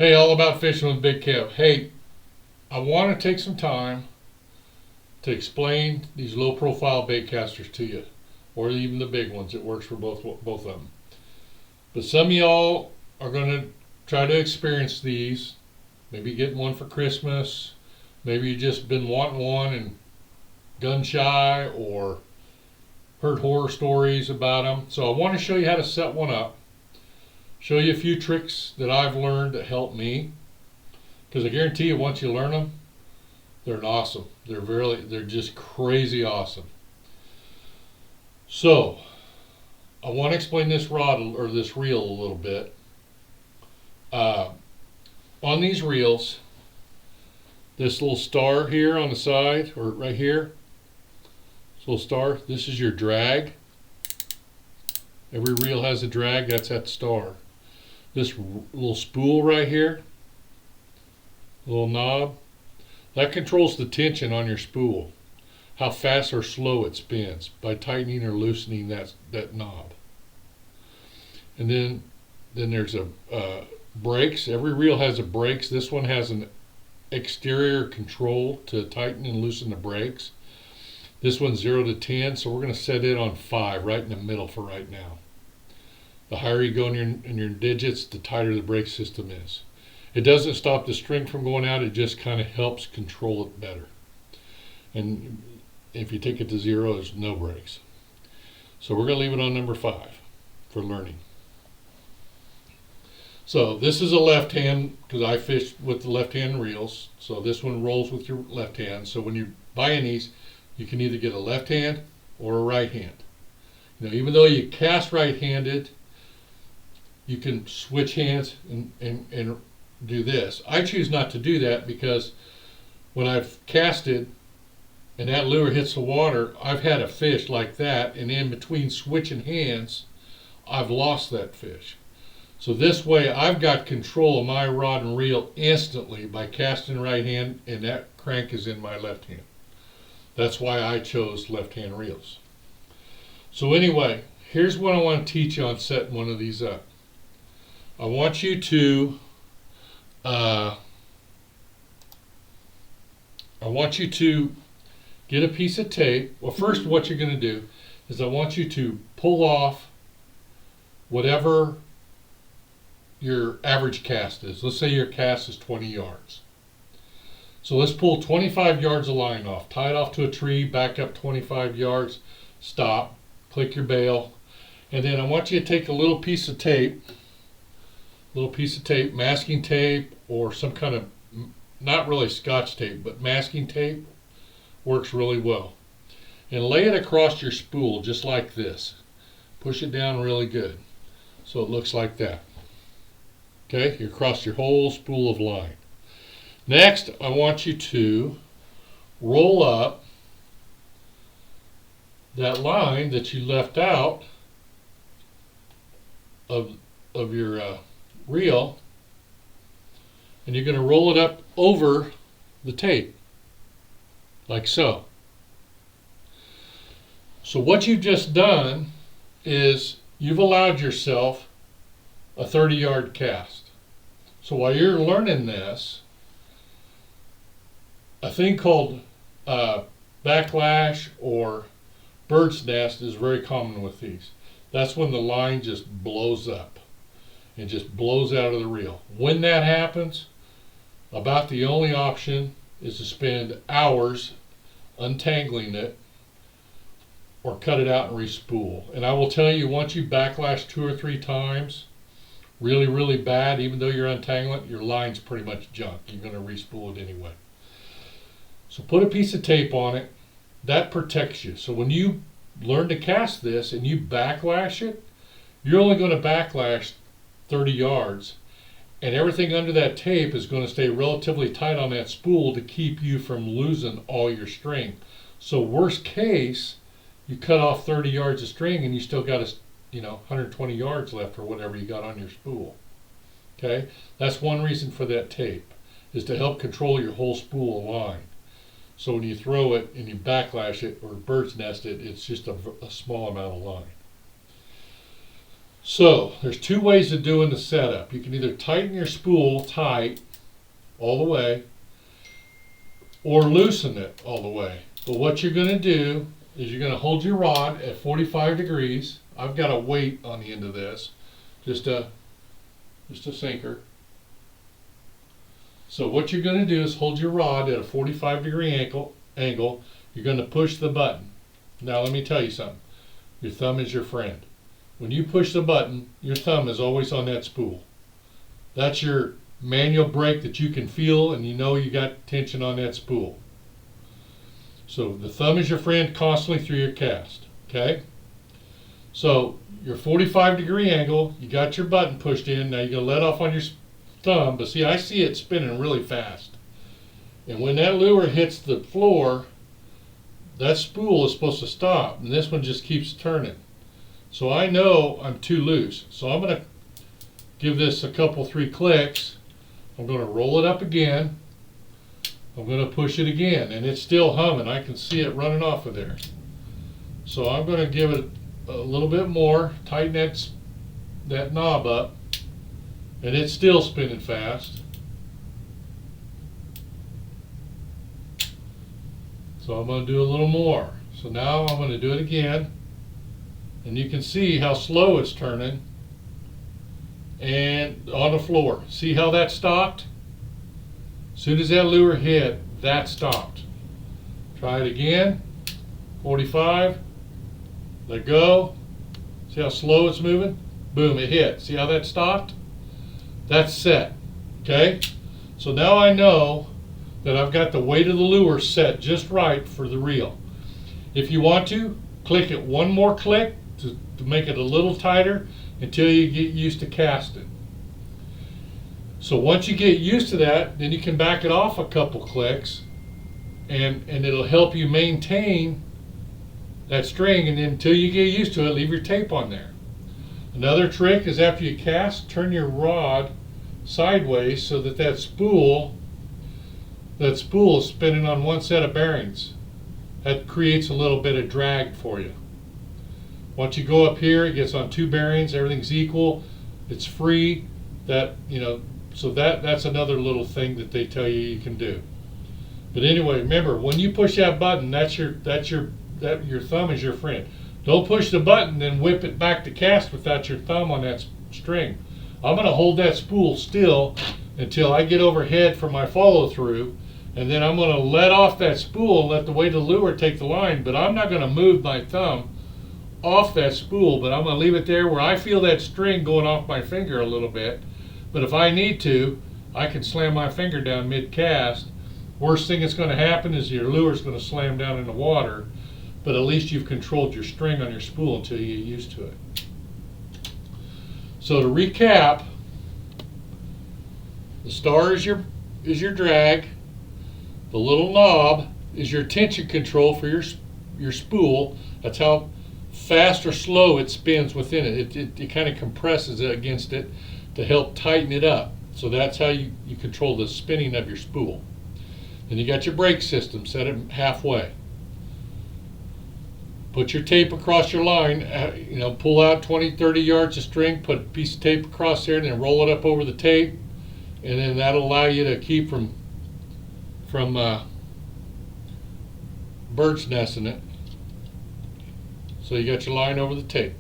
Hey, all about fishing with Big Kev. Hey, I want to take some time to explain these low profile bait casters to you, or even the big ones. It works for both of them. But some of y'all are going to try to experience these, maybe getting one for Christmas, maybe you just been wanting one and gun shy or heard horror stories about them. So I want to show you how to set one up, show you a few tricks that I've learned that help me, because I guarantee you once you learn them, they're awesome. They're just crazy awesome. So I want to explain this rod or this reel a little bit. On these reels, this little star here on the side, or right here, this little star, this is your drag. Every reel has a drag, that's that star. This little spool right here, little knob, that controls the tension on your spool, how fast or slow it spins by tightening or loosening that knob. And then there's a brakes. Every reel has a brakes. This one has an exterior control to tighten and loosen the brakes. This one's 0 to 10, so we're going to set it on 5, right in the middle for right now. The higher you go in your digits, the tighter the brake system is. It doesn't stop the string from going out, it just kind of helps control it better. And if you take it to 0, there's no brakes. So we're going to leave it on number 5 for learning. So this is a left hand, because I fish with the left hand reels. So this one rolls with your left hand. So when you're buying these, you can either get a left hand or a right hand. You know, even though you cast right-handed, you can switch hands and do this. I choose not to do that because when I've casted and that lure hits the water, I've had a fish like that, and in between switching hands, I've lost that fish. So this way I've got control of my rod and reel instantly by casting right hand, and that crank is in my left hand. That's why I chose left hand reels. So anyway, here's what I want to teach you on setting one of these up. I want you to get a piece of tape. Well, first what you're going to do is I want you to pull off whatever your average cast is. Let's say your cast is 20 yards. So let's pull 25 yards of line off. Tie it off to a tree, back up 25 yards, stop, click your bail, and then I want you to take a little piece of tape, masking tape, or some kind of, not really Scotch tape, but masking tape works really well. And lay it across your spool just like this. Push it down really good so it looks like that. Okay, you cross your whole spool of line. Next, I want you to roll up that line that you left out of your reel, and you're going to roll it up over the tape, like so. So what you've just done is you've allowed yourself a 30-yard cast. So while you're learning this, a thing called backlash or bird's nest is very common with these. That's when the line just blows up and just blows out of the reel. When that happens, about the only option is to spend hours untangling it or cut it out and respool. And I will tell you, once you backlash 2 or 3 times, really, really bad, even though you're untangling it, your line's pretty much junk. You're going to respool it anyway. So put a piece of tape on it. That protects you. So when you learn to cast this and you backlash it, you're only going to backlash 30 yards, and everything under that tape is going to stay relatively tight on that spool to keep you from losing all your string. So worst case, you cut off 30 yards of string and you still got 120 yards left or whatever you got on your spool. Okay, that's one reason for that tape, is to help control your whole spool of line. So when you throw it and you backlash it or bird's nest it, it's just a small amount of line. So there's two ways of doing the setup. You can either tighten your spool tight all the way or loosen it all the way. But what you're going to do is you're going to hold your rod at 45 degrees. I've got a weight on the end of this, just a sinker. So what you're going to do is hold your rod at a 45-degree angle. You're going to push the button. Now let me tell you something. Your thumb is your friend. When you push the button, your thumb is always on that spool. That's your manual brake that you can feel, and you know you got tension on that spool. So the thumb is your friend constantly through your cast. Okay? So your 45-degree angle, you got your button pushed in. Now you're going to let off on your thumb, but see, I see it spinning really fast. And when that lure hits the floor, that spool is supposed to stop, and this one just keeps turning. So I know I'm too loose. So I'm going to give this a couple, 3 clicks. I'm going to roll it up again. I'm going to push it again, and it's still humming. I can see it running off of there. So I'm going to give it a little bit more, tighten that knob up, and it's still spinning fast. So I'm going to do a little more. So now I'm going to do it again, and you can see how slow it's turning and on the floor. See how that stopped? As soon as that lure hit, that stopped. Try it again. 45. Let go. See how slow it's moving? Boom, it hit. See how that stopped? That's set. Okay? So now I know that I've got the weight of the lure set just right for the reel. If you want to, click it one more click to make it a little tighter until you get used to casting. So once you get used to that, then you can back it off a couple clicks, and it'll help you maintain that string, and then until you get used to it, leave your tape on there. Another trick is after you cast, turn your rod sideways so that spool is spinning on one set of bearings. That creates a little bit of drag for you. Once you go up here, it gets on 2 bearings, everything's equal, it's free. So that's another little thing that they tell you can do. But anyway, remember, when you push that button, your thumb is your friend. Don't push the button and whip it back to cast without your thumb on that string. I'm going to hold that spool still until I get overhead for my follow through, and then I'm going to let off that spool and let the weight of the lure take the line, but I'm not going to move my thumb off that spool, but I'm going to leave it there where I feel that string going off my finger a little bit. But if I need to, I can slam my finger down mid-cast. Worst thing that's going to happen is your lure is going to slam down in the water, but at least you've controlled your string on your spool until you get used to it. So to recap, the star is your drag, the little knob is your tension control for your spool. That's how fast or slow it spins within it. It kind of compresses it against it to help tighten it up. So that's how you control the spinning of your spool. Then you got your brake system, set it halfway. Put your tape across your line, pull out 20, 30 yards of string, put a piece of tape across there, and then roll it up over the tape, and then that'll allow you to keep from bird's nesting it. So you got your line over the tape.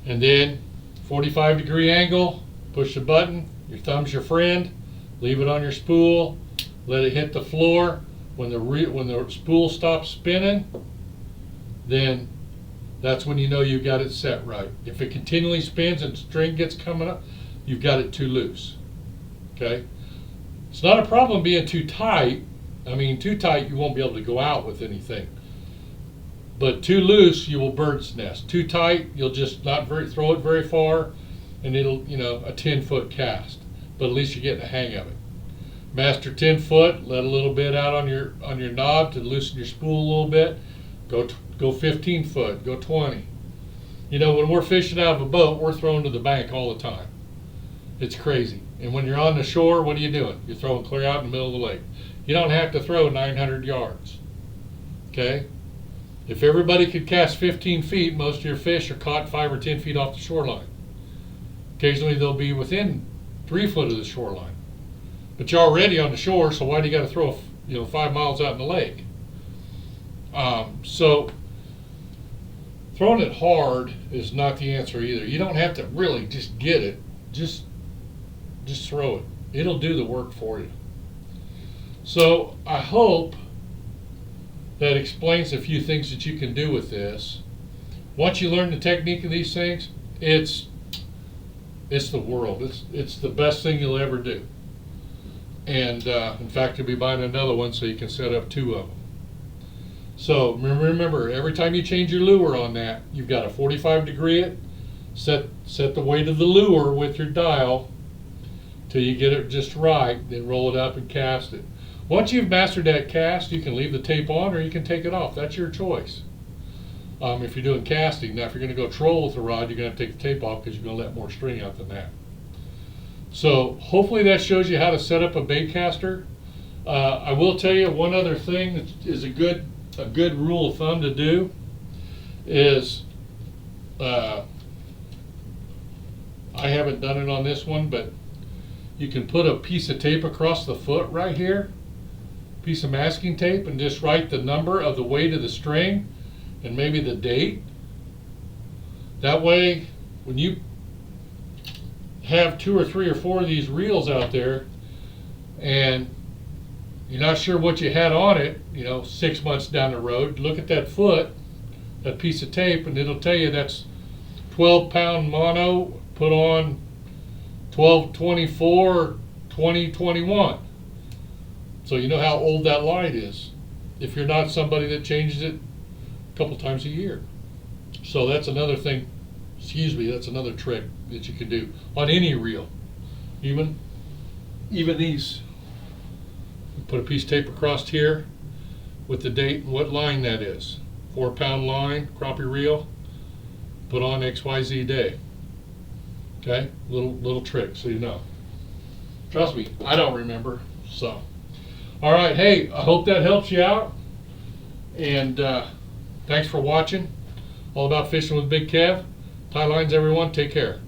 And then 45-degree angle, push the button, your thumb's your friend, leave it on your spool, let it hit the floor. When the spool stops spinning, then that's when you know you've got it set right. If it continually spins and string gets coming up, you've got it too loose. Okay? It's not a problem being too tight. I mean, too tight you won't be able to go out with anything. But too loose, you will bird's nest. Too tight, you'll just not throw it very far, and it'll, a 10-foot cast. But at least you're getting the hang of it. Master 10 foot, let a little bit out on your knob to loosen your spool a little bit. Go 15 foot, go 20. When we're fishing out of a boat, we're thrown to the bank all the time. It's crazy. And when you're on the shore, what are you doing? You're throwing clear out in the middle of the lake. You don't have to throw 900 yards. Okay? If everybody could cast 15 feet, most of your fish are caught 5 or 10 feet off the shoreline. Occasionally they'll be within 3 foot of the shoreline. But you're already on the shore, so why do you got to throw 5 miles out in the lake? So throwing it hard is not the answer either. You don't have to really just get it. Just throw it. It'll do the work for you. So I hope that explains a few things that you can do with this. Once you learn the technique of these things, it's the world. It's the best thing you'll ever do. And in fact, you'll be buying another one so you can set up 2 of them. So remember, every time you change your lure on that, you've got to 45 degree it, set the weight of the lure with your dial till you get it just right, then roll it up and cast it. Once you've mastered that cast, you can leave the tape on or you can take it off. That's your choice. If you're doing casting. Now if you're going to go troll with the rod, you're going to take the tape off because you're going to let more string out than that. So hopefully that shows you how to set up a bait caster. I will tell you one other thing that is a good rule of thumb to do is, I haven't done it on this one, but you can put a piece of tape across the foot right here, piece of masking tape, and just write the number of the weight of the string and maybe the date. That way, when you have 2 or 3 or 4 of these reels out there and you're not sure what you had on it, 6 months down the road, look at that foot, that piece of tape, and it'll tell you that's 12-pound mono put on 12/24/2021. So you know how old that line is if you're not somebody that changes it a couple times a year. So that's another thing, that's another trick that you can do on any reel. Even these. Put a piece of tape across here with the date and what line that is. 4-pound line, crappie reel, put on XYZ day. Okay, little trick so you know. Trust me, I don't remember. So, all right, hey, I hope that helps you out. And thanks for watching. All About Fishing with Big Kev. Tie lines, everyone. Take care.